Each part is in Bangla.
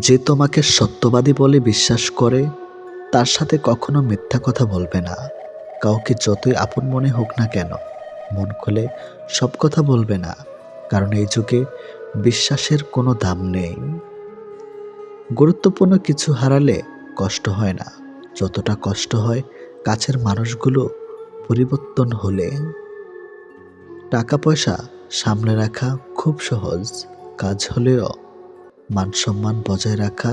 যে তোমাকে সত্যবাদী বলে বিশ্বাস করে তার সাথে কখনো মিথ্যা কথা বলবে না। কাউকে যতই আপন মনে হোক না কেন, মন খুলে সব কথা বলবে না, কারণ এই যুগে বিশ্বাসের কোনো দাম নেই। গুরুত্বপূর্ণ কিছু হারালে কষ্ট হয় না, যতটা কষ্ট হয় কাছের মানুষগুলো পরিবর্তন হলে। টাকা পয়সা সামলে রাখা খুব সহজ কাজ হলেও মান সম্মান বজায় রাখা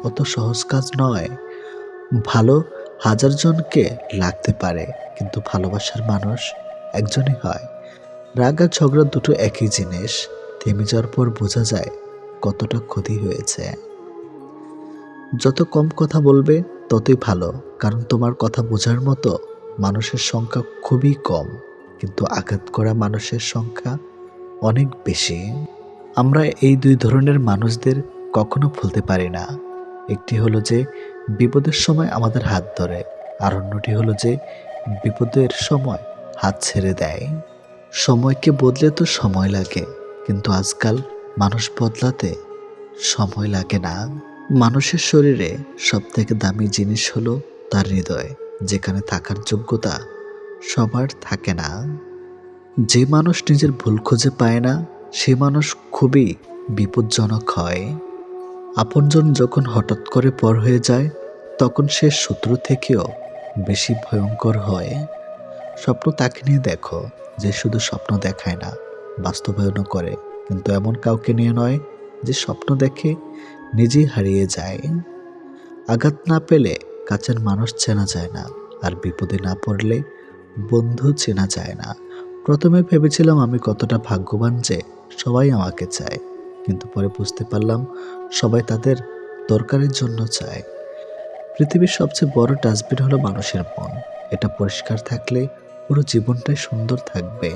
অত সহজ কাজ নয়। ভালো হাজার জনকে লাগতে পারে, কিন্তু ভালোবাসার মানুষ একজনই হয়। রাগ আর ঝগড়া দুটো একই জিনিস, থেমে যাওয়ার পর বোঝা যায় কতটা ক্ষতি হয়েছে। যত কম কথা বলবে ততই ভালো, কারণ তোমার কথা বোঝার মতো মানুষের সংখ্যা খুবই কম, কিন্তু আঘাত করা মানুষের সংখ্যা অনেক বেশি। আমরা এই দুই ধরনের মানুষদের কখনো ভুলতে পারি না। একটি হলো যে বিপদের সময় আমাদের হাত ধরে, আর অন্যটি হলো যে বিপদের সময় হাত ছেড়ে দেয়। সময়কে বদলে তো সময় লাগে, কিন্তু আজকাল মানুষ বদলাতে সময় লাগে না। মানুষের শরীরে সবথেকে দামি জিনিস হলো তার হৃদয়, যেখানে থাকার যোগ্যতা সবার থাকে না। যে মানুষ নিজের ভুল খুঁজে পায় না, সে মানুষ খুবই বিপজ্জনক হয়। আপনজন যখন হঠাৎ করে পর হয়ে যায়, তখন সে শত্রু থেকেও বেশি ভয়ঙ্কর হয়। স্বপ্ন তাকে নিয়ে দেখো যে শুধু স্বপ্ন দেখায় না, বাস্তবায়নও করে, কিন্তু এমন কাউকে নিয়ে নয় যে স্বপ্ন দেখে নিজেই হারিয়ে যায়। আঘাত না পেলে কাছের মানুষ চেনা যায় না, আর বিপদে না পড়লে বন্ধু চেনা যায় না। প্রথমে ভেবেছিলাম আমি কতটা ভাগ্যবান যে সবাই আমাকে চায়, কিন্তু পরে বুঝতে পারলাম সবাই তাদের দরকারের জন্য চায়। পৃথিবীর সবচেয়ে বড় ডাস্টবিন হলো মানুষের মন। এটা পরিষ্কার থাকলে পুরো জীবনটাই সুন্দর থাকবে।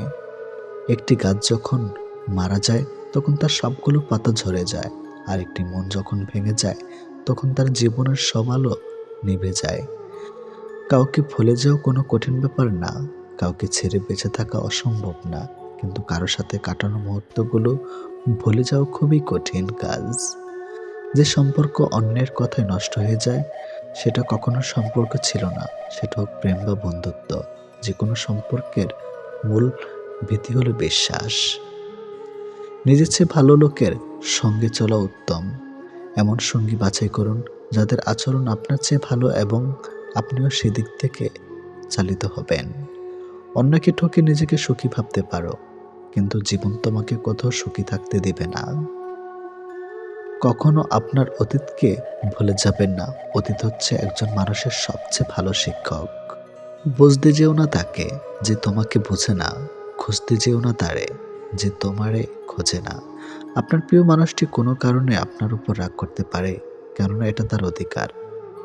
একটি গাছ যখন মারা যায় তখন তার সবগুলো পাতা ঝরে যায়, আর একটি মন যখন ভেঙে যায় তখন তার জীবনের সব আলো নিভে যায়। কাউকে ভুলে যাওয়া কোনো কঠিন ব্যাপার না, কাউকে ছেড়ে বেঁচে থাকা অসম্ভব না, কিন্তু কারো সাথে কাটানো মুহূর্তগুলো ভুলে যাওয়া খুবই কঠিন কাজ। যে সম্পর্ক অন্যের কথায় নষ্ট হয়ে যায় সেটা কখনো সম্পর্ক ছিল না, সেটা হোক প্রেম বা বন্ধুত্ব। যে কোনো সম্পর্কের মূল ভিত্তি হলো বিশ্বাস। নিজের চেয়ে ভালো লোকের সঙ্গে চলা উত্তম। এমন সঙ্গী বাছাই করুন যাদের আচরণ আপনার চেয়ে ভালো, এবং আপনিও সেদিক থেকে চালিত হবেন। অন্যকে ঠকে নিজেকে সুখী ভাবতে পারো, কিন্তু জীবন তোমাকে কোথাও সুখী থাকতে দেবে না। কখনো আপনার অতীতকে ভুলে যাবেন না। অতীত হচ্ছে একজন মানুষের সবচেয়ে ভালো শিক্ষক। বুঝতে যেও না তাকে যে তোমাকে বোঝে না, খুঁজতে যেও না তারে যে তোমারে খোঁজে না। আপনার প্রিয় মানুষটি কোনো কারণে আপনার উপর রাগ করতে পারে, কেননা এটা তার অধিকার,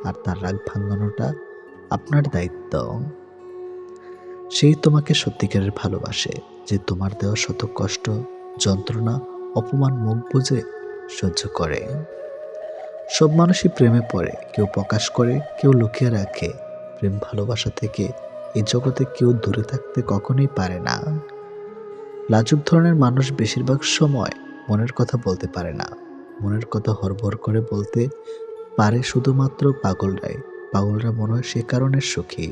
আর তার রাগ ভাঙানোটা আপনার দায়িত্ব। সেই তোমাকে সত্যিকারের ভালোবাসে, যে তোমার দেওয়া শত কষ্ট, যন্ত্রণা, অপমান মুখ বুজে সহ্য করে। সব মানুষই প্রেমে পড়ে, কেউ প্রকাশ করে, কেউ লুকিয়ে রাখে। প্রেম ভালোবাসা থেকে এই জগতে কেউ দূরে থাকতে কখনোই পারে না। লাজুক ধরনের মানুষ বেশিরভাগ সময় মনের কথা বলতে পারে না। মনের কথা হড়বড় করে বলতে পারে শুধুমাত্র পাগলরাই। পাগলরা মনে হয় সে কারণে সুখী।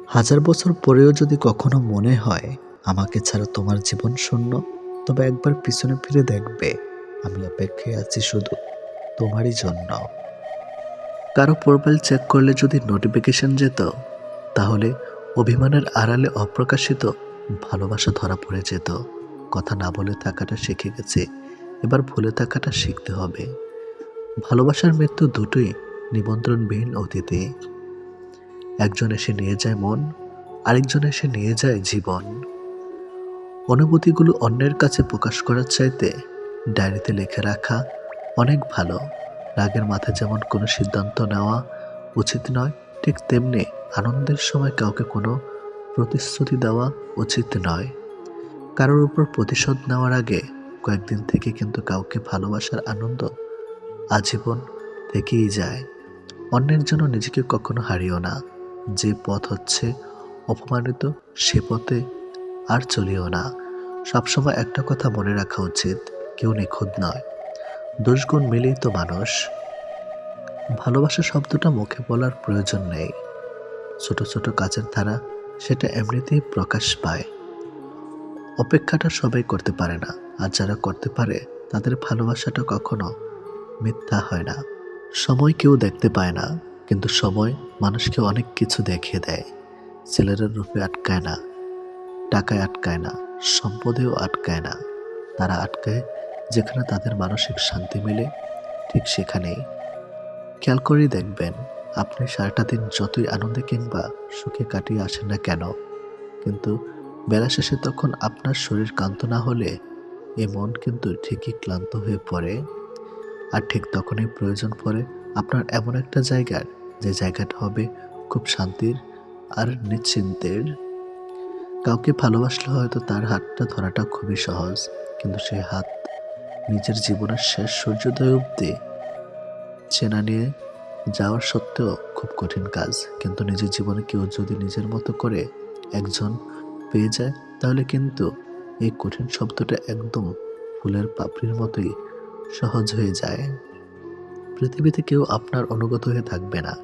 হাজার বছর পরেও যদি কখনো মনে হয় আমাকে ছাড়া তোমার জীবন শূন্য, তবে একবার পিছনে ফিরে দেখবে আমি অপেক্ষায় আছি শুধু তোমারই জন্য। কারো প্রোফাইল চেক করলে যদি নোটিফিকেশন যেত, তাহলে অভিমানের আড়ালে অপ্রকাশিত ভালোবাসা ধরা পড়ে যেত। কথা না বলে থাকাটা শিখে গেছে, এবার ভুলে থাকাটা শিখতে হবে। ভালোবাসার মৃত্যু দুটোই নিমন্ত্রণবিহীন অতিথি। একজন এসে নিয়ে যায় মন, আরেকজন এসে নিয়ে যায় জীবন। অনুভূতিগুলো অন্যের কাছে প্রকাশ করার চাইতে ডায়েরিতে লিখে রাখা অনেক ভালো। রাগের মাথায় যেমন কোনো সিদ্ধান্ত নেওয়া উচিত নয়, ঠিক তেমনি আনন্দের সময় কাউকে কোনো প্রতিশ্রুতি দেওয়া উচিত নয়। কারোর উপর প্রতিশোধ নেওয়ার আগে কয়েকদিন থেকে কিন্তু কাউকে ভালোবাসার আনন্দ আজীবন থেকেই যায়। অন্যের জন্য নিজেকে কখনো হারিও না। যে পথ হচ্ছে অপমানিত, সে পথে আর চলিও না। সবসময় একটা কথা মনে রাখা উচিত, কেউ নিখুঁত নয়। দোষগুণ মিলেই তো মানুষ। ভালোবাসা শব্দটা মুখে বলার প্রয়োজন নেই। ছোট ছোট কাজের ধারা সেটা এমনিতেই প্রকাশ পায়। অপেক্ষাটা সবাই করতে পারে না, আর যারা করতে পারে তাদের ভালোবাসাটা কখনো মিথ্যা হয় না। সময় কেউ দেখতে পায় না, কিন্তু সময় মানুষকে অনেক কিছু দেখিয়ে দেয়। ছেলেরা রূপে আটকায় না, টাকায় আটকায় না, সম্পদেও আটকায় না। তারা আটকায় যেখানে তাদের মানসিক শান্তি মেলে, ঠিক সেখানেই। খেয়াল করেই দেখবেন, আপনি সারাটা দিন যতই আনন্দে কিংবা সুখে কাটিয়ে আসেন না কেন, কিন্তু বেলা শেষে তখন আপনার শরীর ক্লান্ত না হলে এ মন কিন্তু ঠিকই ক্লান্ত হয়ে পড়ে। আর ঠিক তখনই প্রয়োজন পড়ে আপনার এমন একটা জায়গার, যে জায়গাটা হবে খুব শান্তির আর নিশ্চিন্তের। কাউকে ভালোবাসলে হয়তো তার হাতটা ধরাটা খুবই সহজ, কিন্তু সেই হাত নিজের জীবনের শেষ সূর্যোদয় অবধি চেনা নিয়ে যাওয়ার সত্ত্বেও খুব কঠিন কাজ। কিন্তু নিজের জীবনে কেউ যদি নিজের মতো করে একজন পেয়ে যায়, তাহলে কিন্তু এই কঠিন শব্দটা একদম ফুলের পাপড়ির মতোই সহজ হয়ে যায়। পৃথিবীতে কেউ আপনার অনুগত হয়ে থাকবে না,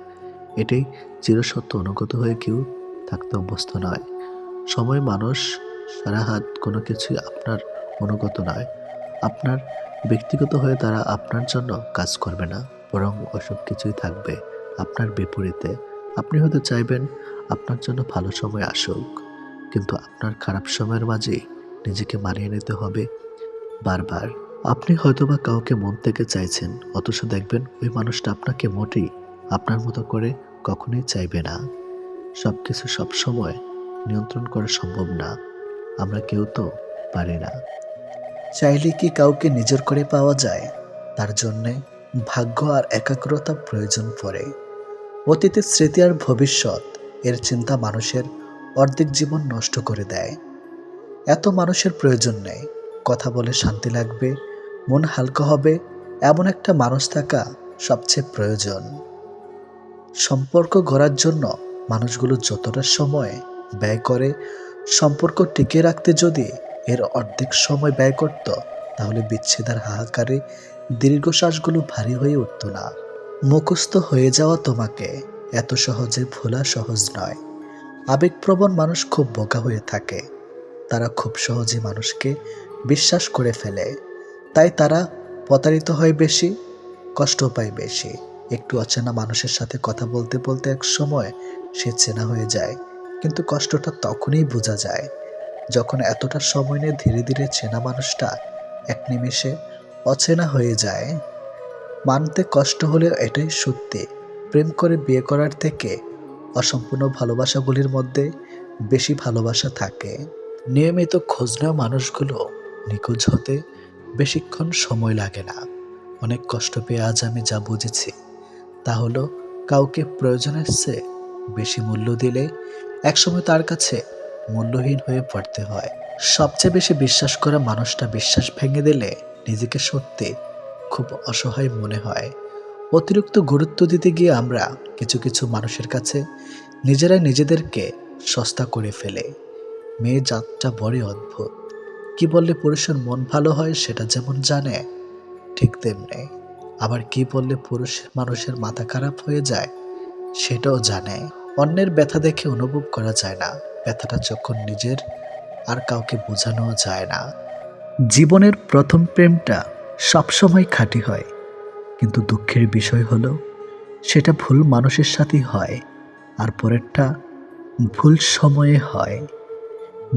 এটাই চিরসত্য। অনুগত হয়ে কেউ থাকতে অভ্যস্ত নয়। সময় মানুষ সারা হাত কোনো কিছুই আপনার অনুগত নয়। আপনার ব্যক্তিগত হয়ে তারা আপনার জন্য কাজ করবে না, বরং ওসব কিছুই থাকবে আপনার বিপরীতে। আপনি হয়তো চাইবেন আপনার জন্য ভালো সময় আসুক, কিন্তু আপনার খারাপ সময়ের মাঝে নিজেকে মানিয়ে নিতে হবে বারবার। আপনি হয়তোবা কাউকে মন থেকে চাইছেন, অথচ দেখবেন ওই মানুষটা আপনাকে মোটেই আপনার মতো করে কখনোই চাইবে না। সবকিছু সবসময় নিয়ন্ত্রণ করা সম্ভব না, আমরা কেউ তো পারি না। চাইলে কি কাউকে নিজের করে পাওয়া যায়? তার জন্যে ভাগ্য আর একাগ্রতা প্রয়োজন পড়ে। অতীতের স্মৃতি আর ভবিষ্যৎ এর চিন্তা মানুষের অর্ধেক জীবন নষ্ট করে দেয়। এত মানুষের প্রয়োজন নেই। কথা বলে শান্তি লাগবে, মন হালকা হবে, এমন একটা মানুষ থাকা সবচেয়ে প্রয়োজন। সম্পর্ক গড়ার জন্য মানুষগুলো যতটা সময় ব্যয় করে, সম্পর্ক টিকিয়ে রাখতে যদি এর অর্ধেক সময় ব্যয় করত, তাহলে বিচ্ছেদের হাহাকারে দীর্ঘশ্বাসগুলো ভারী হয়ে উঠত না। মুখস্থ হয়ে যাওয়া তোমাকে এত সহজে ভোলা সহজ নয়। আবেগপ্রবণ মানুষ খুব বোকা হয়ে থাকে। তারা খুব সহজে মানুষকে বিশ্বাস করে ফেলে, তাই তারা প্রতারিত হয় বেশি, কষ্ট পায় বেশি। একটু অচেনা মানুষের সাথে কথা বলতে বলতে এক সময় সে চেনা হয়ে যায়, কিন্তু কষ্টটা তখনই বোঝা যায় যখন এতটা সময় নিয়ে ধীরে ধীরে চেনা মানুষটা এক নিমেষে অচেনা হয়ে যায়। মানতে কষ্ট হলেও এটাই সত্যি। প্রেম করে বিয়ে করার থেকে অসম্পূর্ণ ভালোবাসাগুলির মধ্যে বেশি ভালোবাসা থাকে। নিয়মিত খোঁজ নেওয়া মানুষগুলো নিখোঁজ হতে বেশিক্ষণ সময় লাগে না। অনেক কষ্ট পেয়ে আজ আমি যা বুঝেছি, তা হলো কাউকে প্রয়োজনের চেয়ে বেশি মূল্য দিলে একসময় তার কাছে মূল্যহীন হয়ে পড়তে হয়। সবচেয়ে বেশি বিশ্বাস করা মানুষটা বিশ্বাস ভেঙে দিলে নিজেকে সত্যি খুব অসহায় মনে হয়। অতিরিক্ত গুরুত্ব দিতে গিয়ে আমরা কিছু কিছু মানুষের কাছে নিজেরাই নিজেদেরকে সস্তা করে ফেলে। মেয়ে জাতটা বড়ই অদ্ভুত। কি বললে পুরুষের মন ভালো হয় সেটা যেমন জানে, ঠিক তেমনি আবার কি বললে পুরুষ মানুষের মাথা খারাপ হয়ে যায় সেটাও জানে। অন্যের ব্যথা দেখে অনুভব করা যায় না, ব্যথাটা যখন নিজের আর কাউকে বোঝানো যায় না। জীবনের প্রথম প্রেমটা সবসময় খাঁটি হয়, কিন্তু দুঃখের বিষয় হলো সেটা ভুল মানুষের সাথেই হয়, আর পরেরটা ভুল সময়ে হয়।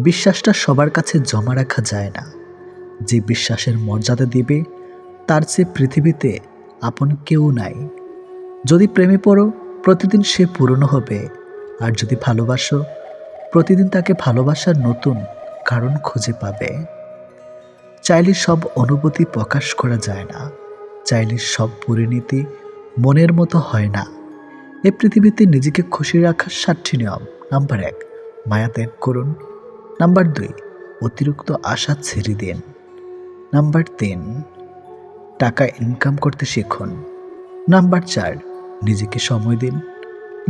বিশ্বাসটা সবার কাছে জমা রাখা যায় না। যে বিশ্বাসের মর্যাদা দিবে তার চেয়ে পৃথিবীতে আপন কেউ নাই। যদি প্রেমে পড়ো, প্রতিদিন সে পুরনো হবে। আর যদি ভালোবাসো, প্রতিদিন তাকে ভালোবাসার নতুন কারণ খুঁজে পাবে। চাইলে সব অনুভূতি প্রকাশ করা যায় না, চাইলে সব পরিণতি মনের মতো হয় না। এ পৃথিবীতে নিজেকে খুশি রাখার 7টি নিয়ম। নাম্বার 1, মায়া ত্যাগ করুন। নাম্বার 2, অতিরিক্ত আশা ছেড়ে দিন। নাম্বার 3, টাকা ইনকাম করতে শিখুন। নাম্বার 4, নিজেকে সময় দিন।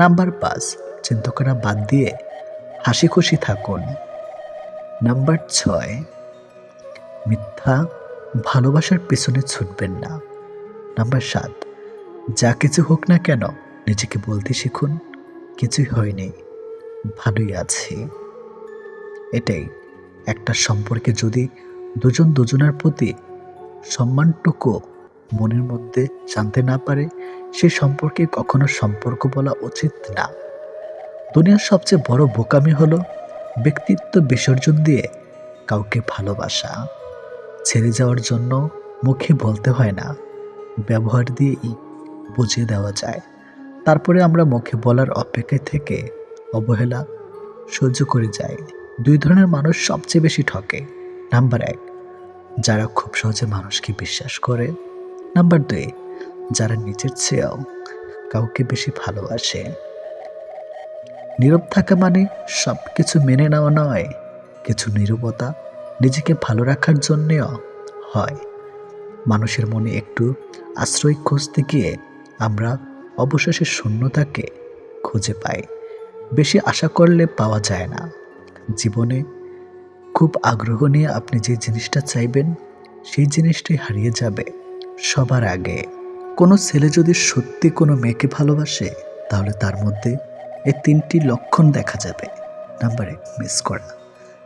নাম্বার 5, চিন্তা করা বাদ দিয়ে হাসি খুশি থাকুন। নাম্বার 6, মিথ্যা ভালোবাসার পেছনে ছুটবেন না। নাম্বার 7, যা কিছু হোক না কেন নিজেকে বলতে শিখুন, কিছুই হয়নি, ভালোই আছি। এটাই একটা সম্পর্কে যদি দুজন দুজনের প্রতি সম্মানটুকু মনের মধ্যে জানতে না পারে, সে সম্পর্কে কখনো সম্পর্ক বলা উচিত না। দুনিয়ার সবচেয়ে বড় বোকামি হলো ব্যক্তিত্ব বিসর্জন দিয়ে কাউকে ভালোবাসা। ছেড়ে যাওয়ার জন্য মুখে বলতে হয় না, ব্যবহার দিয়েই বুঝিয়ে দেওয়া যায়। তারপরে আমরা মুখে বলার অপেক্ষায় থেকে অবহেলা সহ্য করে যাই। 2 ধরনের মানুষ সবচেয়ে বেশি ঠকে। নাম্বার 1, যারা খুব সহজে মানুষকে বিশ্বাস করে। নাম্বার 2, যারা নিজের চেয়েও কাউকে বেশি ভালোবাসে। নীরব থাকা মানে সবকিছু মেনে নেওয়া নয়, কিছু নীরবতা নিজেকে ভালো রাখার জন্যেও হয়। মানুষের মনে একটু আশ্রয় খুঁজতে গিয়ে আমরা অবশেষে শূন্যতাকে খুঁজে পাই। বেশি আশা করলে পাওয়া যায় না। জীবনে খুব আগ্রহ নিয়ে আপনি যে জিনিসটা চাইবেন, সেই জিনিসটাই হারিয়ে যাবে সবার আগে। কোনো ছেলে যদি সত্যি কোনো মেয়েকে ভালোবাসে, তাহলে তার মধ্যে এই 3টি লক্ষণ দেখা যাবে। নাম্বার 1, মিস করা।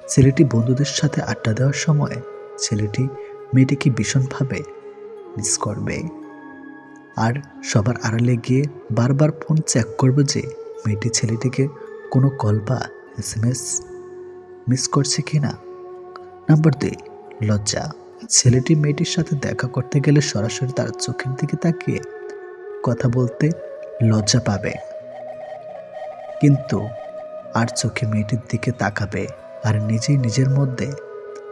ছেলেটি বন্ধুদের সাথে আড্ডা দেওয়ার সময় ছেলেটি মেয়েটিকে ভীষণভাবে মিস করবে, আর সবার আড়ালে গিয়ে বারবার ফোন চেক করবে যে মেয়েটি ছেলেটিকে কোনো কল বা SMS মিস করছে কিনা। নাম্বার 2, লজ্জা। ছেলেটি মেয়েটির সাথে দেখা করতে গেলে সরাসরি তার চোখের দিকে তাকিয়ে কথা বলতে লজ্জা পাবে, কিন্তু আর চোখে মেয়েটির দিকে তাকাবে আর নিজেই নিজের মধ্যে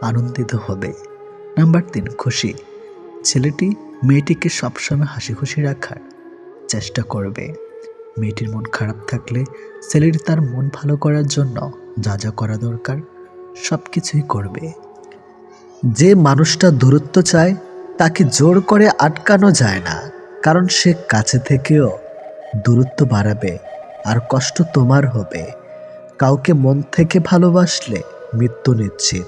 আনন্দিত হবে। নাম্বার 3, খুশি। ছেলেটি মেয়েটিকে সবসময় হাসি খুশি রাখার চেষ্টা করবে। মেয়েটির মন খারাপ থাকলে ছেলেটি তার মন ভালো করার জন্য যা যা করা দরকার সব কিছুই করবে। যে মানুষটা দূরত্ব চায় তাকে জোর করে আটকানো যায় না, কারণ সে কাছে থেকেও দূরত্ব বাড়াবে আর কষ্ট তোমার হবে। কাউকে মন থেকে ভালোবাসলে মৃত্যু নিশ্চিত,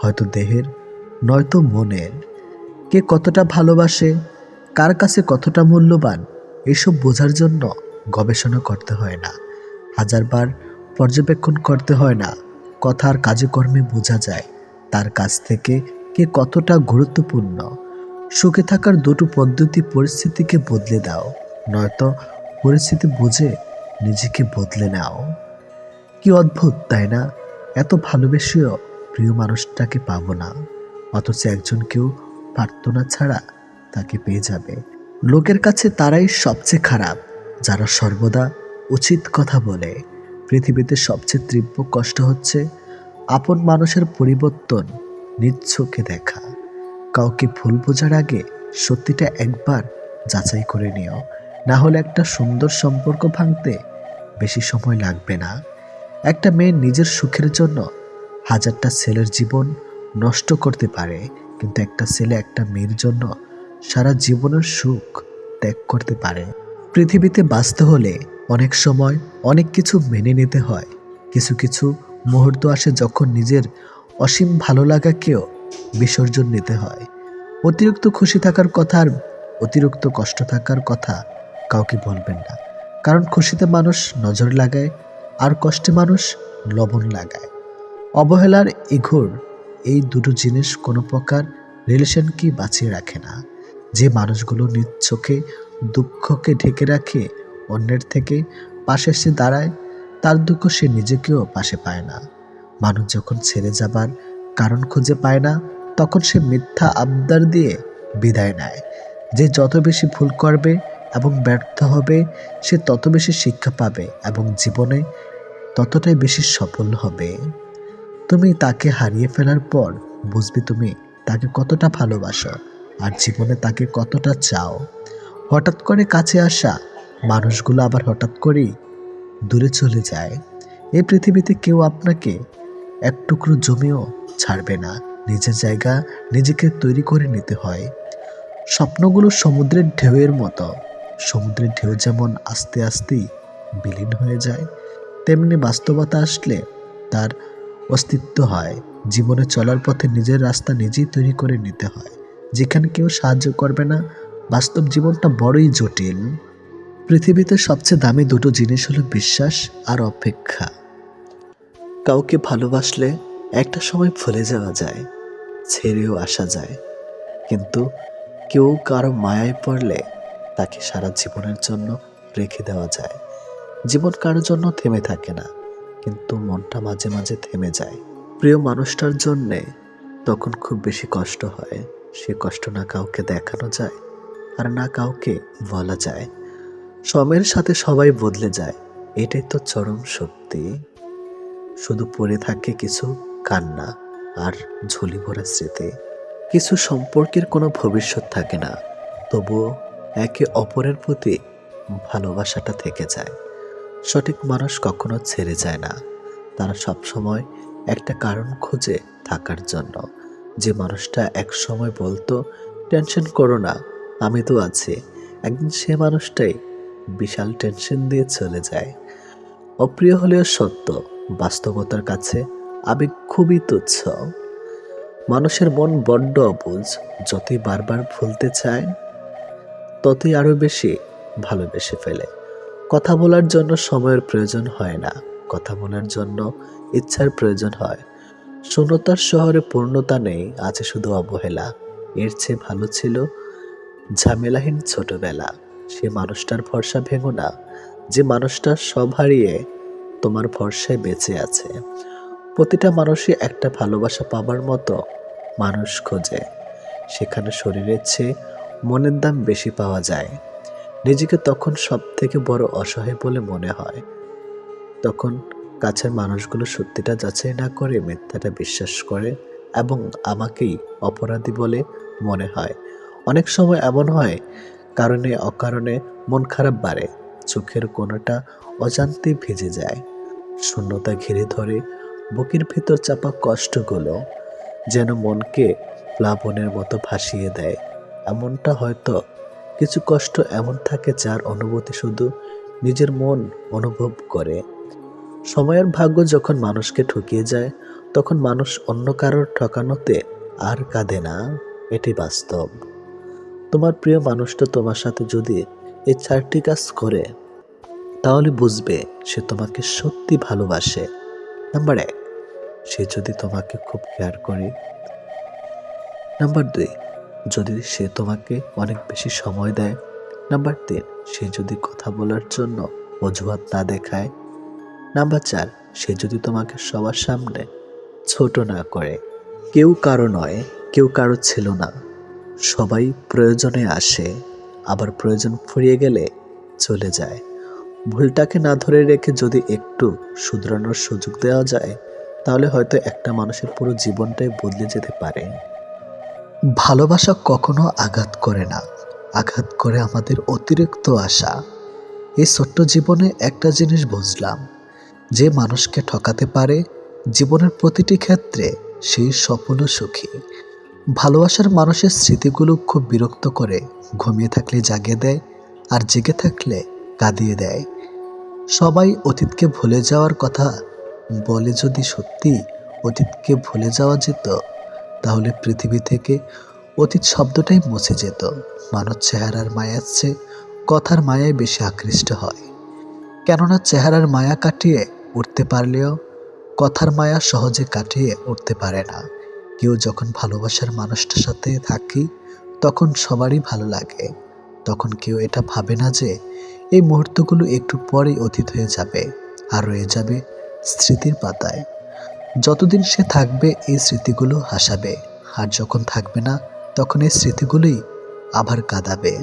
হয়তো দেহের নয়তো মনের। কে কতটা ভালোবাসে, কার কাছে কতটা মূল্যবান, এসব বোঝার জন্য গবেষণা করতে হয় না, হাজারবার পর্যবেক্ষণ করতে হয় না। কথার কাজে কর্মে বোঝা যায় তার কাছ থেকে কে কতটা গুরুত্বপূর্ণ। সুখে থাকার 2টো পদ্ধতি: পরিস্থিতিকে বদলে দাও, নয়তো পরিস্থিতি বুঝে নিজেকে বদলে নাও। কি অদ্ভুত তাই না? এত ভালোবেসেও প্রিয় মানুষটাকে পাবো না, অথচ একজনকেও প্রার্থনা ছাড়া তাকে পেয়ে যাবে। লোকের কাছে তারাই সবচেয়ে খারাপ যারা সর্বদা উচিত কথা বলে। পৃথিবীতে সবচেয়ে তীব্র কষ্ট হচ্ছে আপন মানুষের পরিবর্তন নিজ চোখে দেখা। কাউকে ভুল বোঝার আগে সত্যিটা একবার যাচাই করে নিও, না হলে একটা সুন্দর সম্পর্ক ভাঙতে বেশি সময় লাগবে না। একটা মেয়ে নিজের সুখের জন্য হাজারটা ছেলের জীবন নষ্ট করতে পারে, কিন্তু একটা ছেলে একটা মেয়ের জন্য সারা জীবনের সুখ ত্যাগ করতে পারে। পৃথিবীতে বাঁচতে হলে অনেক সময় অনেক কিছু মেনে নিতে হয়। কিছু কিছু মুহূর্ত আসে যখন নিজের অসীম ভালো লাগাকেও বিসর্জন নিতে হয়। অতিরিক্ত খুশি থাকার কথা আর অতিরিক্ত কষ্ট থাকার কথা কাউকে বলবেন না, কারণ খুশিতে মানুষ নজর লাগায় আর কষ্টে মানুষ লবণ লাগায়। অবহেলার ইঘোর এই 2টো জিনিস কোনো প্রকার রিলেশনকে বাঁচিয়ে রাখে না। যে মানুষগুলো নিজ চোখে দুঃখকে ঢেকে রাখে, অন্যের থেকে পাশে এসে দাঁড়ায়, তার দুঃখ সে নিজেকেও পাশে পায় না। মানুষ যখন ছেড়ে যাবার কারণ খুঁজে পায় না, তখন সে মিথ্যা আবদার দিয়ে বিদায় নেয়। যে যত বেশি ভুল করবে এবং ব্যর্থ হবে, সে তত বেশি শিক্ষা পাবে এবং জীবনে ততটাই বেশি সফল হবে। তুমি তাকে হারিয়ে ফেলার পর বুঝবে তুমি তাকে কতটা ভালোবাসো আর জীবনে তাকে কতটা চাও। হঠাৎ করে কাছে আসা মানুষগুলো আবার হঠাৎ করেই দূরে চলে যায়। এই পৃথিবীতে কেউ আপনাকে এক টুকরো জমিও ছাড়বে না। নিজের জায়গা নিজেকে তৈরি করে নিতে হয়। স্বপ্নগুলো সমুদ্রের ঢেউয়ের মতো। সমুদ্রের ঢেউ যেমন আস্তে আস্তেই বিলীন হয়ে যায়, তেমনি বাস্তবতা আসলে তার অস্তিত্ব হয়। জীবনে চলার পথে নিজের রাস্তা নিজেই তৈরি করে নিতে হয়। যেখানে কেউ সাহায্য করবে না, বাস্তব জীবনটা বড়ই জটিল। পৃথিবীতে সবচেয়ে দামি দুটো জিনিস হলো বিশ্বাস আর অপেক্ষা। কাউকে ভালোবাসলে একটা সময় ভুলে যাওয়া যায়, ছেড়েও আসা যায়, কিন্তু কেউ কারো মায়ায় পড়লে তাকে সারা জীবনের জন্য রেখে দেওয়া যায়। জীবন কারোর জন্য থেমে থাকে না, কিন্তু মনটা মাঝে মাঝে থেমে যায়। প্রিয় মানুষটার জন্যে তখন খুব বেশি কষ্ট হয়। সে কষ্ট না কাউকে দেখানো যায় আর না কাউকে বলা যায়। সময়ের সাথে সবাই বদলে যায়, এটাই তো চরম সত্যি। শুধু পড়ে থাকে কিছু কান্না আর ঝুলি ভরা স্মৃতি। কিছু সম্পর্কের কোনো ভবিষ্যৎ থাকে না, তবুও একে অপরের প্রতি ভালোবাসাটা থেকে যায়। সঠিক মানুষ কখনো ছেড়ে যায় না, তারা সবসময় একটা কারণ খোঁজে থাকার জন্য। যে মানুষটা এক সময় বলতো টেনশন করো না, আমি তো আছি, একদিন সে মানুষটাই বিশাল টেনশন দিয়ে চলে যায়। অপ্রিয় হলেও সত্য, বাস্তবতার কাছে আবেগ খুবই তুচ্ছ। মানুষের মন বড্ড অবুঝ, যতই বারবার ভুলতে চায় ততই আরো বেশি ভালোবেসে ফেলে। কথা বলার জন্য সময়ের প্রয়োজন হয় না, কথা বলার জন্য ইচ্ছার প্রয়োজন হয়। শূন্যতার শহরে পূর্ণতা নেই, আছে শুধু অবহেলা। এর চেয়ে ভালো ছিল ঝামেলাহীন ছোটবেলা। সে মানুষটার ভরসা ভেঙো না, যে মানুষটা সব হারিয়ে তোমার ভরসায় বেঁচে আছে। প্রতিটা মানুষই একটা ভালোবাসা পাবার মতো মানুষ খোঁজে, সেখানে শরীরের চেয়ে মনের দাম বেশি পাওয়া যায়। নিজেকে তখন সব থেকে বড় অসহায় বলে মনে হয়, তখন কাছের মানুষগুলো সত্যিটা যাচাই না করে মিথ্যাটা বিশ্বাস করে এবং আমাকেই অপরাধী বলে মনে হয়। অনেক সময় এমন হয়, কারণে অকারণে মন খারাপ বাড়ে, চোখের কোণাটা অজান্তেই ভিজে যায়, শূন্যতা ঘিরে ধরে বুকের ভেতর চাপা কষ্টগুলো যেন মনকে প্লাবনের মতো ভাসিয়ে দেয়। এমনটা হয়তো কিছু কষ্ট এমন থাকে যার অনুভূতি শুধু নিজের মন অনুভব করে। সময়ের ভাগ্য যখন মানুষকে ঠকিয়ে যায়, তখন মানুষ অন্য কারোর ঠকানোতে আর কাঁদে না, এটি বাস্তব। তোমার প্রিয় মানুষটা তোমার সাথে যদি এই 4টি কাজ করে, তাহলে বুঝবে সে তোমাকে সত্যি ভালোবাসে। নাম্বার 1, সে যদি তোমাকে খুব কেয়ার করে। নাম্বার 2, যদি সে তোমাকে অনেক বেশি সময় দেয়। নাম্বার 3, সে যদি কথা বলার জন্য অজুহাত না দেখায়। নাম্বার 4, সে যদি তোমাকে সবার সামনে ছোট না করে। কেউ কারো নয়, কেউ কারো ছিল না। সবাই প্রয়োজনে আসে, আবার প্রয়োজন ফুরিয়ে গেলে চলে যায়। ভুলটাকে না ধরে রেখে যদি একটু শুধরানোর সুযোগ দেওয়া যায়, তাহলে হয়তো একটা মানুষের পুরো জীবনটাই বদলে যেতে পারে। ভালোবাসা কখনো আঘাত করে না, আঘাত করে আমাদের অতিরিক্ত আশা। এই ছোট্ট জীবনে একটা জিনিস বুঝলাম, যে মানুষকে ঠকাতে পারে জীবনের প্রতিটি ক্ষেত্রে সেই সফল ও সুখী। ভালোবাসার মানুষের স্মৃতিগুলো খুব বিরক্ত করে, ঘুমিয়ে থাকলে জাগিয়ে দেয় আর জেগে থাকলে কাঁদিয়ে দেয়। সবাই অতীতকে ভুলে যাওয়ার কথা বলে, যদি সত্যি অতীতকে ভুলে যাওয়া যেত, তাহলে পৃথিবী থেকে অতীত শব্দটাই মুছে যেত। মানুষ চেহারার মায়ার চেয়ে কথার মায়ায় বেশি আকৃষ্ট হয়, কেননা চেহারার মায়া কাটিয়ে উঠতে পারলেও কথার মায়া সহজে কাটিয়ে উঠতে পারে না। কেউ যখন ভালোবাসার মানুষটার সাথে থাকি, তখন সবারই ভালো লাগে। তখন কেউ এটা ভাবে না যে এই মুহূর্তগুলো একটু পরেই অতীত হয়ে যাবে আর রয়ে যাবে স্মৃতির পাতায়। যতদিন সে থাকবে এই স্মৃতিগুলো হাসাবে, আর যখন থাকবে না তখন এই স্মৃতিগুলোই আবার কাঁদাবে।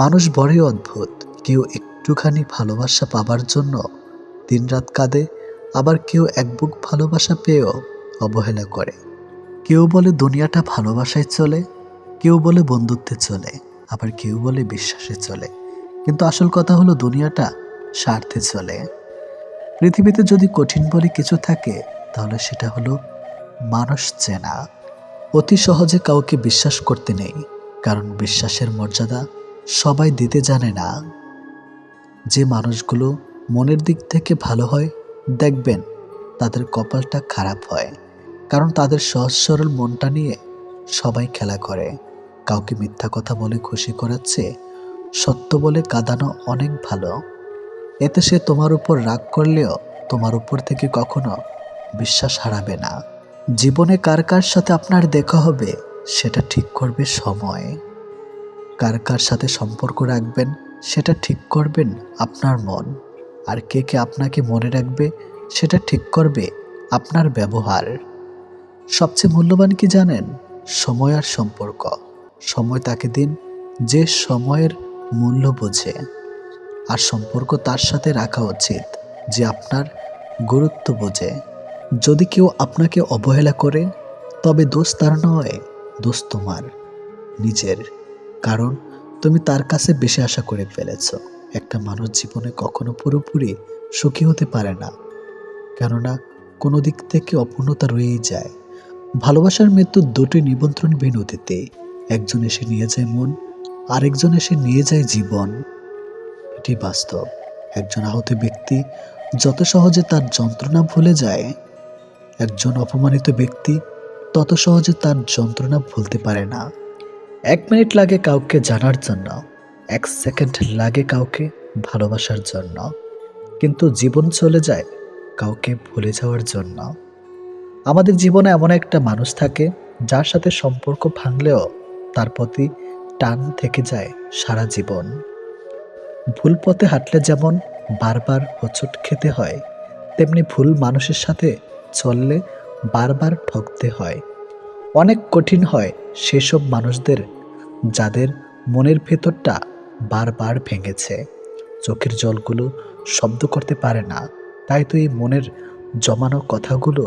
মানুষ বড়ই অদ্ভুত, কেউ একটুখানি ভালোবাসা পাবার জন্য দিনরাত কাঁদে, আবার কেউ এক বুক ভালোবাসা পেয়েও অবহেলা করে। কেউ বলে দুনিয়াটা ভালোবাসায় চলে, কেউ বলে বন্ধুত্বে চলে, আবার কেউ বলে বিশ্বাসে চলে, কিন্তু আসল কথা হলো দুনিয়াটা স্বার্থে চলে। পৃথিবীতে যদি কঠিন বলে কিছু থাকে, তাহলে সেটা হলো মানুষ চেনা। অতি সহজে কাউকে বিশ্বাস করতে নেই, কারণ বিশ্বাসের মর্যাদা সবাই দিতে জানে না। যে মানুষগুলো মনের দিক থেকে ভালো হয়, দেখবেন তাদের কপালটা খারাপ হয়, কারণ তাদের সহজ সরল মনটা নিয়ে সবাই খেলা করে। কাউকে মিথ্যা কথা বলে খুশি করাচ্ছে সত্য বলে কাঁদানো অনেক ভালো। এতে সে তোমার উপর রাগ করলেও তোমার উপর থেকে কখনো বিশ্বাস হারাবে না। জীবনে কার কার সাথে আপনার দেখা হবে সেটা ঠিক করবে সময়। কার কার সাথে সম্পর্ক রাখবেন সেটা ঠিক করবেন আপনার মন। আর কে কে আপনাকে মনে রাখবে সেটা ঠিক করবে আপনার ব্যবহার। সবচেয়ে মূল্যবান কি জানেন? সময় আর সম্পর্ক। সময় তাকে দিন যে সময়ের মূল্য বোঝে, আর সম্পর্ক তার সাথে রাখা উচিত যে আপনার গুরুত্ব বোঝে। যদি কেউ আপনাকে অবহেলা করে তবে দোষ তার নয়, দোষ তোমার নিজের। কারণ তুমি তার কাছে বেশি আশা করে ফেলেছ। একটা মানুষ জীবনে কখনো পুরোপুরি সুখী হতে পারে না, কেননা কোনো দিক থেকে অপূর্ণতা রয়েই যায়। ভালোবাসার মৃত্যু দুটি নিমন্ত্রণ বিনতিতে। একজন এসে নিয়ে যায় মন, আরেকজন এসে নিয়ে যায় জীবন। এটি বাস্তব। একজন আহত ব্যক্তি যত সহজে তার যন্ত্রণা ভুলে যায়, একজন অপমানিত ব্যক্তি তত সহজে তার যন্ত্রণা ভুলতে পারে না। 1 মিনিট লাগে কাউকে জানার জন্য, 1 সেকেন্ড লাগে কাউকে ভালোবাসার জন্য, কিন্তু জীবন চলে যায় কাউকে ভুলে যাওয়ার জন্য। আমাদের জীবনে এমন একটা মানুষ থাকে যার সাথে সম্পর্ক ভাঙলেও তার প্রতি টান থেকে যায় সারা জীবন। ভুল পথে হাঁটলে যেমন বারবার হোঁচট খেতে হয়, তেমনি ভুল মানুষের সাথে চললে বারবার ঠকতে হয়। অনেক কঠিন হয় সেসব মানুষদের যাদের মনের ভেতরটা বারবার ভেঙেছে। চোখের জলগুলো শব্দ করতে পারে না, তাই তো এই মনের জমানো কথাগুলো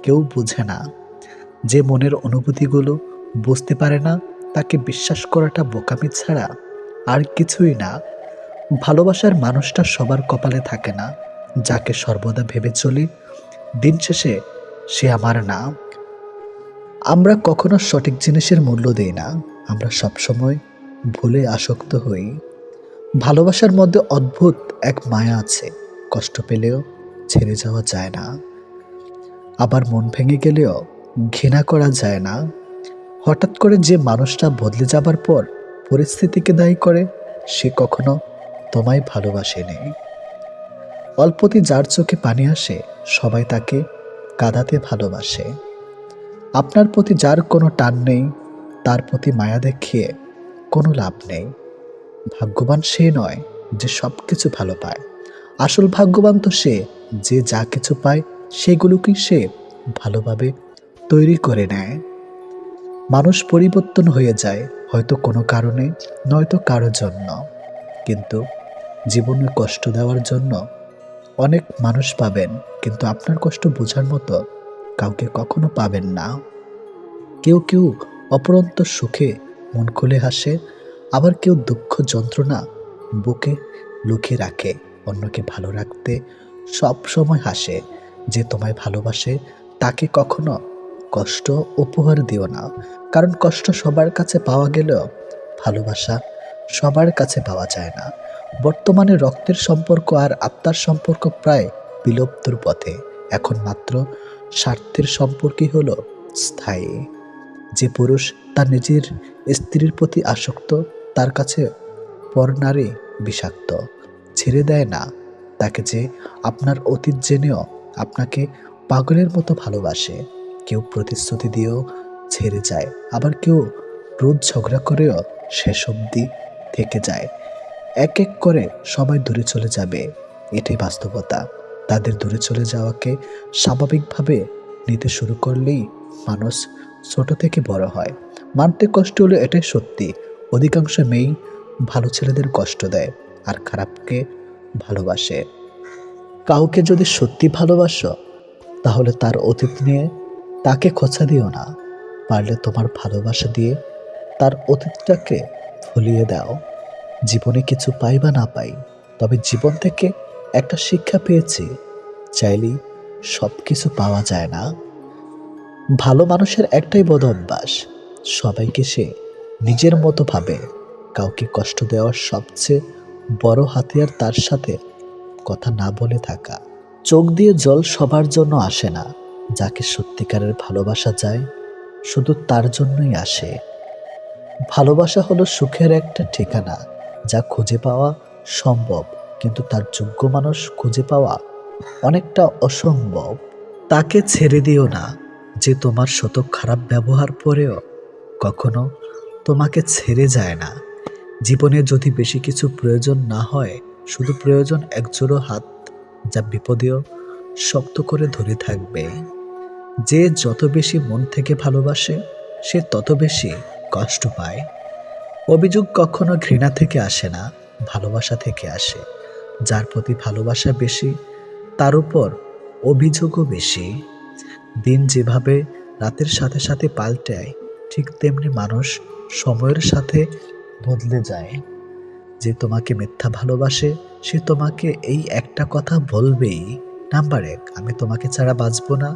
কেউ বুঝে না। যে মনের অনুভূতিগুলো বুঝতে পারে না তাকে বিশ্বাস করাটা বোকামি ছাড়া আর কিছুই না। ভালোবাসার মানুষটা সবার কপালে থাকে না। যাকে সর্বদা ভেবে চলি দিন শেষে সে আমার না। আমরা কখনো সঠিক জিনিসের মূল্য দেই না, আমরা সবসময় ভুলে আসক্ত হই। ভালোবাসার মধ্যে অদ্ভুত এক মায়া আছে, কষ্ট পেলেও ছেড়ে যাওয়া যায় না, আবার মন ভেঙে গেলেও ঘৃণা করা যায় না। হঠাৎ করে যে মানুষটা বদলে যাবার পর পরিস্থিতিকে দায়ী করে, সে কখনো তোমায় ভালোবাসেনি। অল্পতে যার চোখে পানি আসে সবাই তাকে কাঁদাতে ভালোবাসে। আপনার প্রতি যার কোনো টান নেই তার প্রতি মায়া দেখিয়ে কোনো লাভ নেই। ভাগ্যবান সে নয় যে সব কিছু ভালো পায়, আসল ভাগ্যবান তো সে যে যা কিছু পায় সেগুলোকেই সে ভালোভাবে তৈরি করে নেয়। মানুষ পরিবর্তন হয়ে যায়, হয়তো কোনো কারণে নয়তো কারোর জন্য, কিন্তু জীবনে কষ্ট দেওয়ার জন্য অনেক মানুষ পাবেন, কিন্তু আপনার কষ্ট বোঝার মতো কাউকে কখনো পাবেন না। কেউ কেউ অপরন্ত সুখে মন খুলে হাসে, আবার কেউ দুঃখ যন্ত্রণা বুকে লুকিয়ে রাখে। অন্যকে ভালো রাখতে সব সময় হাসে। যে তোমায় ভালোবাসে তাকে কখনো কষ্ট উপহার দিও না, কারণ কষ্ট সবার কাছে পাওয়া গেলেও ভালোবাসা সবার কাছে পাওয়া যায় না। বর্তমানে রক্তের সম্পর্ক আর আত্মার সম্পর্ক প্রায় বিলুপ্তর পথে। এখন মাত্র স্বার্থের সম্পর্কই হলো স্থায়ী। যে পুরুষ তার নিজের স্ত্রীর প্রতি আসক্ত তার কাছে পরনারী বিষাক্ত। ছেড়ে দেয় না তাকে যে আপনার অতীত জেনেও আপনাকে পাগলের মতো ভালোবাসে। কেউ প্রতিশ্রুতি দিয়েও ছেড়ে যায়, আবার কেউ রোজ ঝগড়া করেও শেষ অবধি থেকে যায়। এক এক করে সবাই দূরে চলে যাবে, এটাই বাস্তবতা। তাদের দূরে চলে যাওয়াকে স্বাভাবিকভাবে নিতে শুরু করলেই মানুষ ছোট থেকে বড় হয়। মানতে কষ্ট হলে এটাই সত্যি, অধিকাংশ মেয়েই ভালো ছেলেদের কষ্ট দেয় আর খারাপকে ভালোবাসে। কাউকে যদি সত্যি ভালোবাসো তাহলে তার অতীত নিয়ে তাকে খোঁচা দিও না, পারলে তোমার ভালোবাসা দিয়ে তার অতীতটাকে ভুলিয়ে দাও। জীবনে কিছু পাই বা না পাই, তবে জীবন থেকে একটা শিক্ষা পেয়েছি, চাইলেই সব কিছু পাওয়া যায় না। ভালো মানুষের একটাই বদ অভ্যাস, সবাইকে সে নিজের মতো ভাবে। কাউকে কষ্ট দেওয়ার সবচেয়ে বড় হাতিয়ার তার সাথে কথা না বলে থাকা। চোখ দিয়ে জল সবার জন্য আসে না, যাকে সত্যিকারের ভালোবাসা যায় শুধু তার জন্যই আসে। ভালোবাসা হলো সুখের একটা ঠিকানা, যা খুঁজে পাওয়া সম্ভব, কিন্তু তার যোগ্য মানুষ খুঁজে পাওয়া অনেকটা অসম্ভব। তাকে ছেড়ে দিও না, যে তোমার শত খারাপ ব্যবহার পরেও কখনো তোমাকে ছেড়ে যায় না। জীবনে যদি বেশি কিছু প্রয়োজন না হয়, শুধু প্রয়োজন একজোড়ো হাত, যা বিপদেও শক্ত করে ধরে থাকবে। যে যত বেশি মন থেকে ভালোবাসে, সে তত বেশি কষ্ট পায়। অভিযোগ কখনো ঘৃণা থেকে আসে না, ভালোবাসা থেকে আসে। যার প্রতি ভালোবাসা বেশি, তার উপর অভিযোগও বেশি। দিন যেভাবে রাতের সাথে সাথে পাল্টায়, ঠিক তেমনি মানুষ সময়ের সাথে বদলে যায়। যে তোমাকে মিথ্যা ভালোবাসে, সে তোমাকে এই একটা কথা বলবেই, নাম্বার 1, আমি তোমাকে ছাড়া বাঁচব না।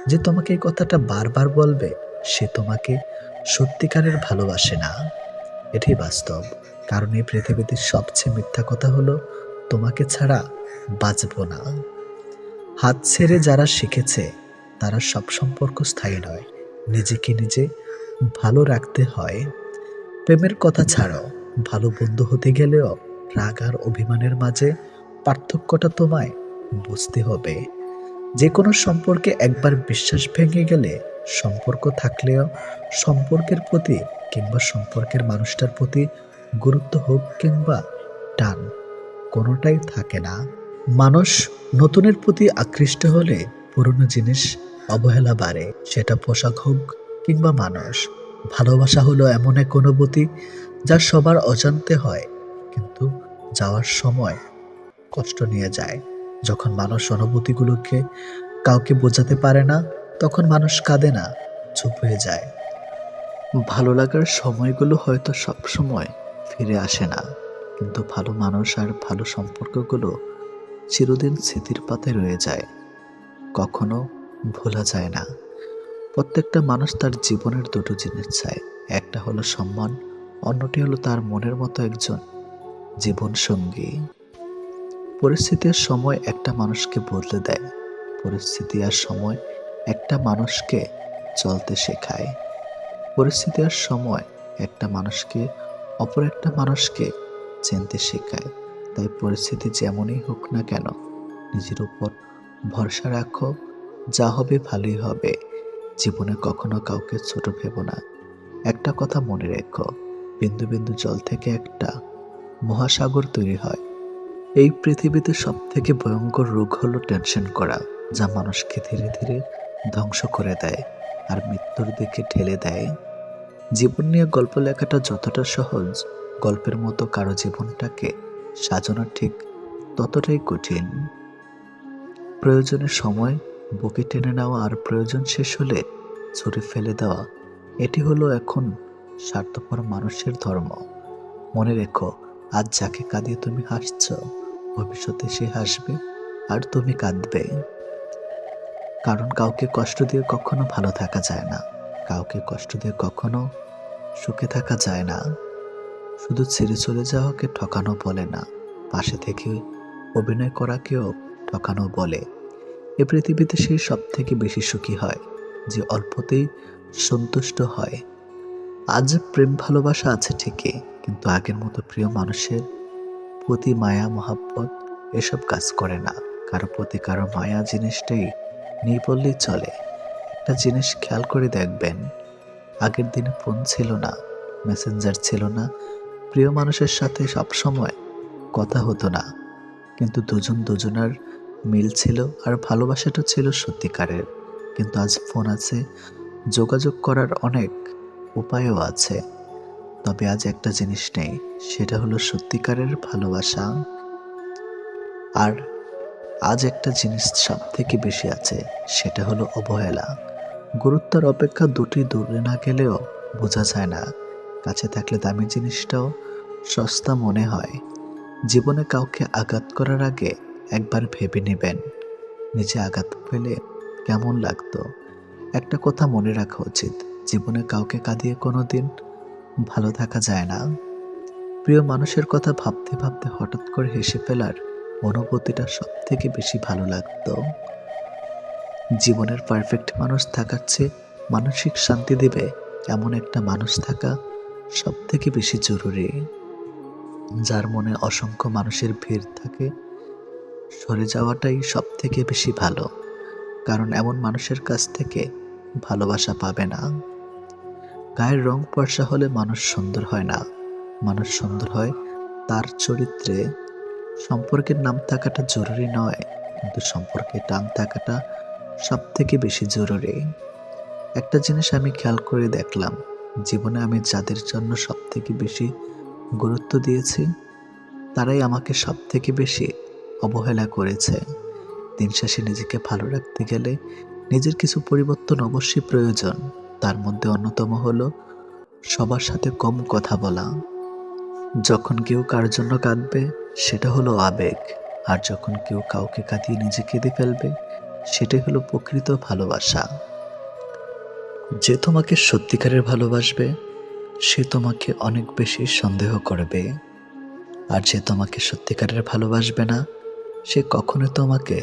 যে তোমাকে এই কথাটা বারবার বলবে, সে তোমাকে সত্যিকারের ভালোবাসে না। এটাই বাস্তব। কারণ এই পৃথিবীতে সবচেয়ে মিথ্যা কথা হলো, তোমাকে ছাড়া বাঁচব না। হাত ছেড়ে যারা শিখেছে, তারা সব সম্পর্ক স্থায়ী নয়। নিজেকে নিজে ভালো রাখতে হয়। প্রেমের কথা ছাড়ো, ভালো বন্ধু হতে গেলেও রাগ আর অভিমানের মাঝে পার্থক্যটা তোমায় বুঝতে হবে। যে কোনো সম্পর্কে একবার বিশ্বাস ভেঙে গেলে, সম্পর্ক থাকলেও সম্পর্কের প্রতি কিংবা সম্পর্কের মানুষটার প্রতি গুরুত্ব হোক কিংবা টান, কোনোটাই থাকে না। মানুষ নতুনের প্রতি আকৃষ্ট হলে পুরনো জিনিস অবহেলা বাড়ে, সেটা পোশাক হোক কিংবা মানুষ। ভালোবাসা হলো এমন এক অনুভূতি, যা সবার অজান্তে হয়, কিন্তু যাওয়ার সময় কষ্ট নিয়ে যায়। যখন মানুষ অনুভূতিগুলোকে কাউকে বোঝাতে পারে না, তখন মানুষ কাঁদে না, চুপ হয়ে যায়। ভালো লাগার সময়গুলো হয়তো সব সময় ফিরে আসে না, কিন্তু ভালো মানুষ আর ভালো সম্পর্কগুলো চিরদিন স্মৃতির পাতায় রয়ে যায়, কখনো ভোলা যায় না। প্রত্যেকটা মানুষ তার জীবনের দুটো জিনিস চায়, একটা হলো সম্মান, অন্যটি হলো তার মনের মতো একজন জীবন সঙ্গী। পরিস্থিতি আর সময় একটা মানুষকে বদলে দেয়, পরিস্থিতি আর সময় একটা মানুষকে চলতে শেখায়। পরিস্থিতি আর সময় একটা মানুষকে অপর একটা মানুষকে চিনতে শেখায়। তাই পরিস্থিতি যেমনই হোক না কেন, নিজের উপর ভরসা রাখো, যা হবে ভালোই হবে। জীবনে কখনো কাউকে ছোট ভেবো না। একটা কথা মনে রেখো, বিন্দু বিন্দু জল থেকে একটা মহাসাগর তৈরি হয়। এই পৃথিবীতে সব থেকে ভয়ঙ্কর রোগ হলো টেনশন করা, যা মানুষকে ধীরে ধীরে ধ্বংস করে দেয় আর মৃত্যুর দিকে ঠেলে দেয়। জীবন নিয়ে গল্প লেখাটা যতটা সহজ, গল্পের মতো কারো জীবনটাকে সাজানো ঠিক ততটাই কঠিন। প্রয়োজনের সময় বুকে টেনে নেওয়া আর প্রয়োজন শেষ হলে ছুঁড়ে ফেলে দেওয়া, এটি হলো এখন স্বার্থপর মানুষের ধর্ম। মনে রেখো, আজ যাকে কাঁদিয়ে তুমি হাসছ, ভবিষ্যতে সে হাসবে আর তুমি কাঁদবে। কারণ কাউকে কষ্ট দিয়ে কখনো ভালো থাকা যায় না, কাউকে কষ্ট দিয়ে কখনো সুখে থাকা যায় না। শুধু ছেড়ে চলে যাওয়াকে ঠকানো বলে না, পাশে থেকে অভিনয় করাকেও ঠকানো বলে। এ পৃথিবীতে সে সব থেকে বেশি সুখী হয়, যে অল্পতেই সন্তুষ্ট হয়। আজ প্রেম ভালোবাসা আছে ঠিকই, কিন্তু আগের মতো প্রিয় মানুষের প্রতি মায়া মহাব্বত এসব কাজ করে না। কারো প্রতি কারো মায়া জিনিসটাই নেই বললেই চলে। একটা জিনিস খেয়াল করে দেখবেন, আগের দিনে ফোন ছিল না, মেসেঞ্জার ছিল না, প্রিয় মানুষের সাথে সব সময় কথা হতো না, কিন্তু দুজন দুজনার মিল ছিল আর ভালোবাসাটা ছিল সত্যিকারের। কিন্তু আজ ফোন আছে, যোগাযোগ করার অনেক উপায়ও আছে, তবে আজ একটা জিনিস নেই, সেটা হলো সত্যিকারের ভালোবাসা। আর আজ একটা জিনিস সব থেকে বেশি আছে, সেটা হলো অবহেলা। গুরুত্বের অপেক্ষা দুটি দূরে না গেলেও বোঝা যায় না, কাছে থাকলে দামি জিনিসটাও সস্তা মনে হয়। জীবনে কাউকে আঘাত করার আগে একবার ভেবে নেবেন, নিজে আঘাত পেলে কেমন লাগতো। একটা কথা মনে রাখা উচিত, জীবনে কাউকে কাঁদিয়ে কোনোদিন ভালো থাকা যায় না। প্রিয় মানুষের কথা ভাবতে ভাবতে হঠাৎ করে হেসে ফেলার অনুভূতিটা সব থেকে বেশি ভালো লাগতো। জীবনের পারফেক্ট মানুষ থাকার চেয়ে মানসিক শান্তি দেবে এমন একটা মানুষ থাকা সব থেকে বেশি জরুরি। যার মনে অসংখ্য মানুষের ভিড় থাকে, সরে যাওয়াটাই সব থেকে বেশি ভালো, কারণ এমন মানুষের কাছ থেকে ভালোবাসা পাবে না। গায়ের রং ফর্সা হলে মানুষ সুন্দর হয় না, মানুষ সুন্দর হয় তার চরিত্রে। সম্পর্কের নাম থাকাটা জরুরি নয়, কিন্তু সম্পর্কে টান থাকাটা সব থেকে বেশি জরুরি। একটা জিনিস আমি খেয়াল করে দেখলাম, জীবনে আমি যাদের জন্য সব থেকে বেশি গুরুত্ব দিয়েছি, তারাই আমাকে সব থেকে বেশি অবহেলা করেছে। দিন শেষে নিজেকে ভালো রাখতে গেলে নিজের কিছু পরিবর্তন অবশ্যই প্রয়োজন। তার মধ্যে অন্যতম হলো সবার সাথে কম কথা বলা। যখন কেউ কার জন্য কাঁদবে, সেটা হলো আবেগ, আর যখন কেউ কাউকে কাঁদিয়ে নিজে কেঁদে ফেলবে, সেটাই হলো প্রকৃত ভালোবাসা। যে তোমাকে সত্যিকারের ভালোবাসবে, সে তোমাকে অনেক বেশি সন্দেহ করবে। আর যে তোমাকে সত্যিকারের ভালোবাসবে না, সে কখনো তোমাকে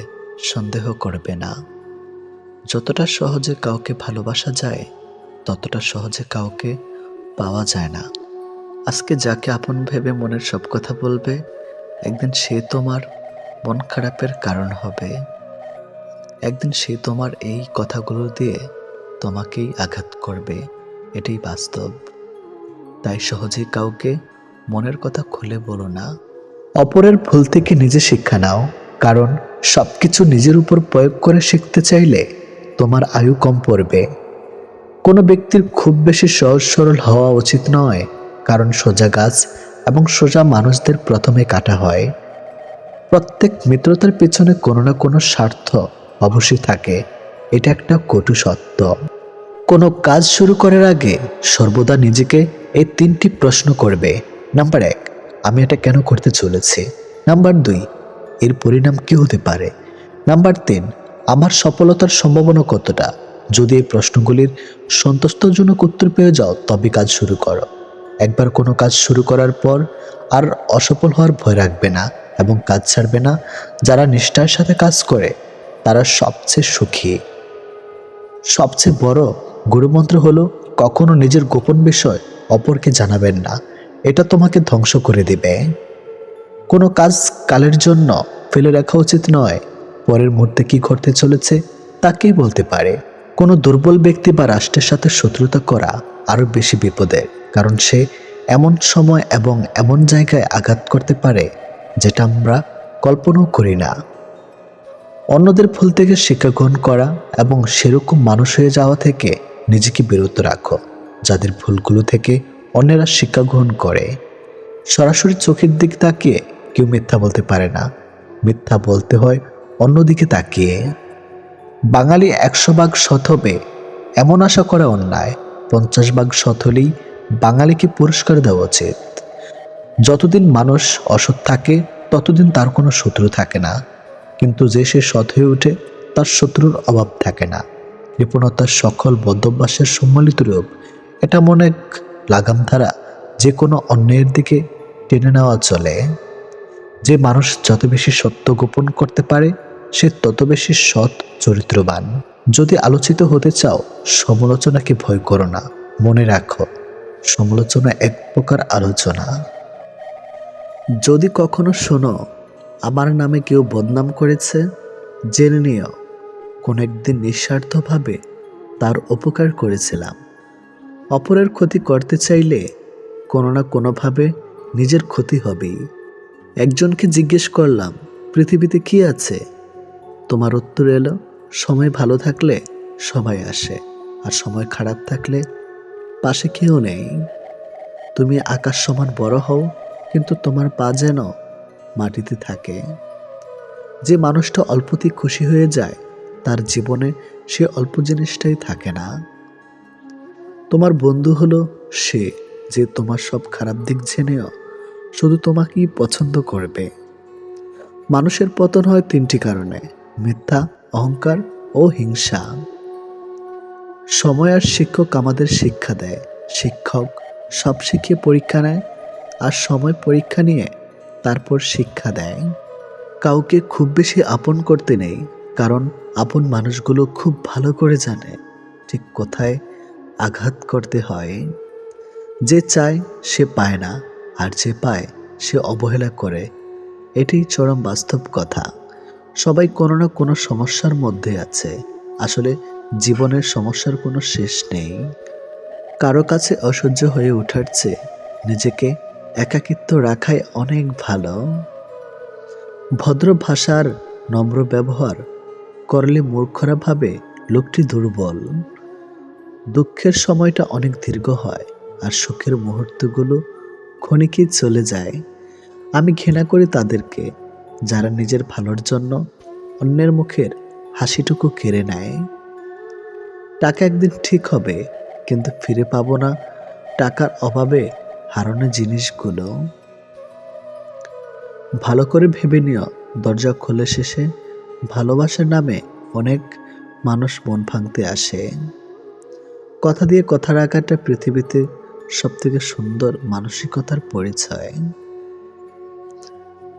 সন্দেহ করবে না। যতটা সহজে কাউকে ভালোবাসা যায়, ততটা সহজে কাউকে পাওয়া যায় না। আজকে যাকে আপন ভেবে মনের সব কথা বলবে, একদিন সে তোমার মন খারাপের কারণ হবে। একদিন সে তোমার এই কথাগুলো দিয়ে তোমাকেই আঘাত করবে, এটাই বাস্তব। তাই সহজে কাউকে মনের কথা খুলে বলো না। অপরের ভুল থেকে নিজে শিক্ষা নাও, কারণ সবকিছু নিজের উপর প্রয়োগ করে শিখতে চাইলে তোমার আয়ু কম পড়বে। কোনো ব্যক্তির খুব বেশি সহজ সরল হওয়া উচিত নয়, কারণ সোজা গাছ এবং সোজা মানুষদের প্রথমে কাটা হয়। প্রত্যেক মিত্রতার পেছনে কোনো না কোনো স্বার্থ অবশ্যই থাকে, এটা একটা কটু সত্য। কোনো কাজ শুরু করার আগে সর্বদা নিজেকে এই 3টি প্রশ্ন করবে। নাম্বার 1, আমি এটা কেন করতে চলেছি? নাম্বার 2, এর পরিণাম কি হতে পারে? নাম্বার 3, আমার সফলতার সম্ভাবনা কতটা? যদি এই প্রশ্নগুলির সন্তুষ্টজনক উত্তর পেয়ে যাও, তবে কাজ শুরু করো। একবার কোনো কাজ শুরু করার পর আর অসফল হওয়ার ভয় রাখবে না এবং কাজ ছাড়বে না। যারা নিষ্ঠার সাথে কাজ করে, তারা সবচেয়ে সুখী। সবচেয়ে বড় গুরুমন্ত্র হলো কখনো নিজের গোপন বিষয় অপরকে জানাবেন না, এটা তোমাকে ধ্বংস করে দিবে। কোনো কাজ কালের জন্য ফেলে রাখা উচিত নয়, পরের মুহূর্তে কি ঘটতে চলেছে তা কে বলতে পারে। কোনো দুর্বল ব্যক্তি বা রাষ্ট্রের সাথে শত্রুতা করা আরো বেশি বিপদের, কারণ সে এমন সময় এবং এমন জায়গায় আঘাত করতে পারে যেটা আমরা কল্পনাও করি না। অন্যদের ভুল থেকে শিক্ষা গ্রহণ করা এবং সেরকম মানুষ হয়ে যাওয়া থেকে নিজেকে বিরত রাখো, যাদের ভুলগুলো থেকে অন্যেরা শিক্ষা গ্রহণ করে। সরাসরি চোখের দিকে তাকিয়ে কেউ মিথ্যা বলতে পারে না, মিথ্যা বলতে হয় অন্যদিকে তাকিয়ে। বাঙালি 100 ভাগ সৎ হবে এমন আশা করা অন্যায়, 50 ভাগ সৎ হলেই বাঙালিকে পুরস্কার দেওয়া উচিত। যতদিন মানুষ অসৎ থাকে, ততদিন তার কোনো শত্রু থাকে না, কিন্তু যে সে সৎ হয়ে ওঠে, তার শত্রুর অভাব থাকে না। কৃপণতার সকল বদ্ধভ্যাসের সম্মিলিত রূপ, এটা মনে লাগাম ধারা যে কোনো অন্যায়ের দিকে টেনে নেওয়া চলে। যে মানুষ যত বেশি সত্য গোপন করতে পারে, সে তত বেশি সৎ চরিত্রবান। যদি আলোচিত হতে চাও, সমালোচনাকে ভয় করো না। মনে রাখো, সমালোচনা এক প্রকার আলোচনা। যদি কখনো শোনো আমার নামে কেউ বদনাম করেছে, জেনে নিও কোন একদিন নিঃস্বার্থভাবে তার উপকার করেছিলাম। অপরের ক্ষতি করতে চাইলে কোনো না কোনোভাবে নিজের ক্ষতি হবেই। একজনকে জিজ্ঞেস করলাম, পৃথিবীতে কি আছে? তোমার উত্তর এলো, সময় ভালো থাকলে সবাই আসে, আর সময় খারাপ থাকলে পাশে কেউ নেই। তুমি আকাশ সমান বড় হও, কিন্তু তোমার পা যেন মাটিতে থাকে। যে মানুষটা অল্পতেই খুশি হয়ে যায়, তার জীবনে সে অল্প জিনিসটাই থাকে না। তোমার বন্ধু হলো সে যে তোমার সব খারাপ দিক জেনেও শুধু তোমাকেই পছন্দ করবে। মানুষের পতন হয় 3টি কারণে: মিথ্যা, অহংকার ও হিংসা। সময় আর শিক্ষক আমাদের শিক্ষা দেয়। শিক্ষক সব শিখিয়ে পরীক্ষা নেয়, আর সময় পরীক্ষা নিয়ে তারপর শিক্ষা দেয়। কাউকে খুব বেশি আপন করতে নেই, কারণ আপন মানুষগুলো খুব ভালো করে জানে ঠিক কোথায় আঘাত করতে হয়। যে চায় সে পায় না, আর যে পায় সে অবহেলা করে। এটাই চরম বাস্তব কথা। সবাই কোনো না কোনো সমস্যার মধ্যে আছে। আসলে জীবনের সমস্যার কোনো শেষ নেই। কারো কাছে অসহ্য হয়ে ওঠার চেয়ে নিজেকে একাকিত্ব রাখাই অনেক ভালো। ভদ্র ভাষার নম্র ব্যবহার করলে মূর্খরা ভাবে লোকটি দুর্বল। দুঃখের সময়টা অনেক দীর্ঘ হয়, আর সুখের মুহূর্তগুলো ক্ষণিকেই চলে যায়। আমি ঘৃণা করি তাদেরকে যারা নিজের ভালোর জন্য অন্যের মুখের হাসিটুকু কেড়ে নেয়। টাকা একদিন ঠিক হবে, কিন্তু ফিরে পাবো না টাকার অভাবে হারানো জিনিসগুলো। ভালো করে ভেবে নিও, দরজা খোলে শেষে। ভালোবাসার নামে অনেক মানুষ মন ভাঙতে আসে। কথা দিয়ে কথা রাখাটা পৃথিবীতে সবথেকে সুন্দর মানসিকতার পরিচয়।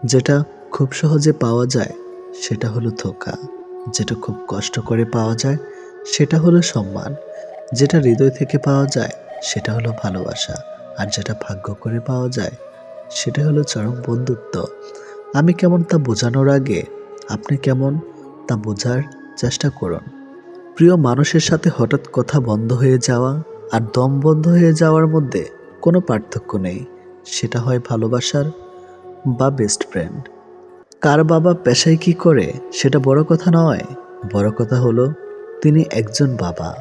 যেটা খুব সহজে পাওয়া যায় সেটা হলো ধোঁকা, যেটা খুব কষ্ট করে পাওয়া যায় সেটা হলো সম্মান, যেটা হৃদয় থেকে পাওয়া যায় সেটা হলো ভালোবাসা, আর যেটা ভাগ্য করে পাওয়া যায় সেটা হলো চরম বন্ধুত্ব। আমি কেমন তা বোঝানোর আগে আপনি কেমন তা বোঝার চেষ্টা করুন। প্রিয় মানুষের সাথে হঠাৎ কথা বন্ধ হয়ে যাওয়া আর দম বন্ধ হয়ে যাওয়ার মধ্যে কোনো পার্থক্য নেই। সেটা হয় ভালোবাসার বা বেস্ট ফ্রেন্ড। কার বাবা পেশায় কি করে সেটা বড় কথা নয়, বড় কথা হলো তিনি একজন বাবা।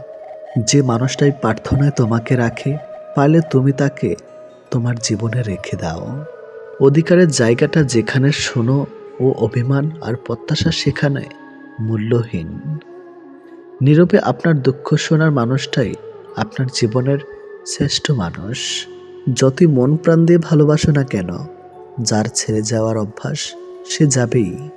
যে মানুষটাই প্রার্থনায় তোমাকে রাখে, পারলে তুমি তাকে তোমার জীবনে রেখে দাও। অধিকারের জায়গাটা যেখানে শোনো ও অভিমান আর প্রত্যাশা সেখানে মূল্যহীন। নীরবে আপনার দুঃখ শোনার মানুষটাই আপনার জীবনের শ্রেষ্ঠ মানুষ। যতই মন প্রাণ দিয়ে ভালোবাসো না কেন, যার ছেড়ে যাওয়ার অভ্যাস সে যাবেই।